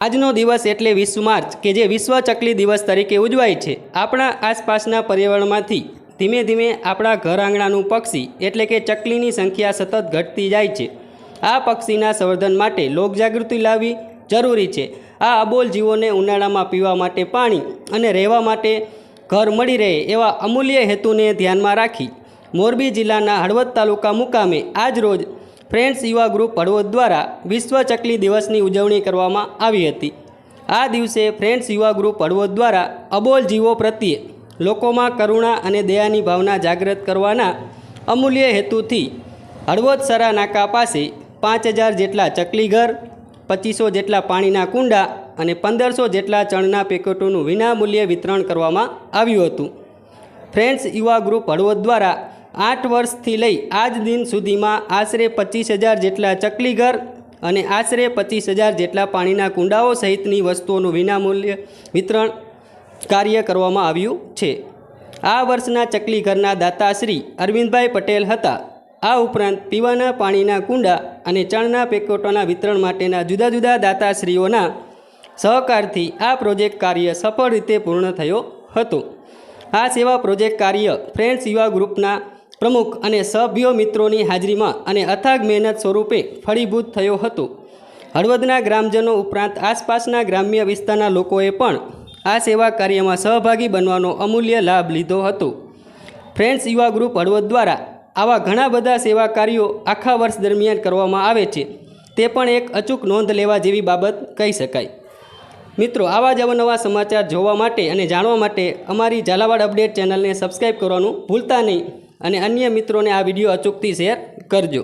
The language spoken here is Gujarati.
આજનો દિવસ એટલે 20 માર્ચ કે જે વિશ્વ ચકલી દિવસ તરીકે ઉજવાય છે। આપણા આસપાસના પર્યાવરણમાંથી ધીમે ધીમે આપણા ઘર આંગણાનું પક્ષી એટલે કે ચકલીની સંખ્યા સતત ઘટતી જાય છે। આ પક્ષીના સંવર્ધન માટે લોકજાગૃતિ લાવવી જરૂરી છે। આ અબોલ જીવોને ઉનાળામાં પીવા માટે પાણી અને રહેવા માટે ઘર મળી રહે એવા અમૂલ્ય હેતુને ધ્યાનમાં રાખી મોરબી જિલ્લાના હળવદ તાલુકા મુકામે આજ રોજ ફ્રેન્ડ્સ યુવા ગ્રુપ હળવદ દ્વારા વિશ્વ ચકલી દિવસની ઉજવણી કરવામાં આવી હતી। આ દિવસે ફ્રેન્ડ્સ યુવા ગ્રુપ હળવદ દ્વારા અબોલ જીવો પ્રત્યે લોકોમાં કરુણા અને દયાની ભાવના જાગૃત કરવાના અમૂલ્ય હેતુથી હળવદ સરા નાકા પાસે 5000 જેટલા ચકલી ઘર, 2500 જેટલા પાણીના કુંડા અને 1500 જેટલા ચણના પેકેટોનું વિનામૂલ્યે વિતરણ કરવામાં આવ્યું હતું। ફ્રેન્ડ્સ યુવા ગ્રુપ હળવદ દ્વારા 8 વર્ષથી લઈ આજ દિન સુધીમાં આશરે 25000 જેટલા ચકલી ઘર અને આશરે 25000 જેટલા પાણીના કુંડાઓ સહિતની વસ્તુઓનું વિનામૂલ્ય વિતરણ કાર્ય કરવામાં આવ્યું છે। આ વર્ષના ચકલી ઘરના દાતા શ્રી અરવિંદભાઈ પટેલ હતા। આ ઉપરાંત પીવાના પાણીના કુંડા અને ચણના પેકેટોના વિતરણ માટેના જુદા જુદા દાતાશ્રીઓના સહકારથી આ પ્રોજેક્ટ કાર્ય સફળ રીતે પૂર્ણ થયો હતો। આ સેવા પ્રોજેક્ટ કાર્ય ફ્રેન્ડ્સ યુવા ગ્રુપના પ્રમુખ અને સભ્યો મિત્રોની હાજરીમાં અને અથાગ મહેનત સ્વરૂપે ફળીભૂત થયો હતો। હળવદના ગ્રામજનો ઉપરાંત આસપાસના ગ્રામ્ય વિસ્તારના લોકોએ પણ આ સેવા કાર્યમાં સહભાગી બનવાનો અમૂલ્ય લાભ લીધો હતો। ફ્રેન્ડ્સ યુવા ગ્રુપ હળવદ દ્વારા આવા ઘણા બધા સેવા કાર્યો આખા વર્ષ દરમિયાન કરવામાં આવે છે, તે પણ એક અચૂક નોંધ લેવા જેવી બાબત કહી શકાય। મિત્રો, આવા જ અવનવા સમાચાર જોવા માટે અને જાણવા માટે અમારી ઝાલાવાડ અપડેટ ચેનલને સબસ્ક્રાઈબ કરવાનું ભૂલતા નહીં અને અન્ય મિત્રોને આ વિડીયો અચૂકથી શેર કરજો।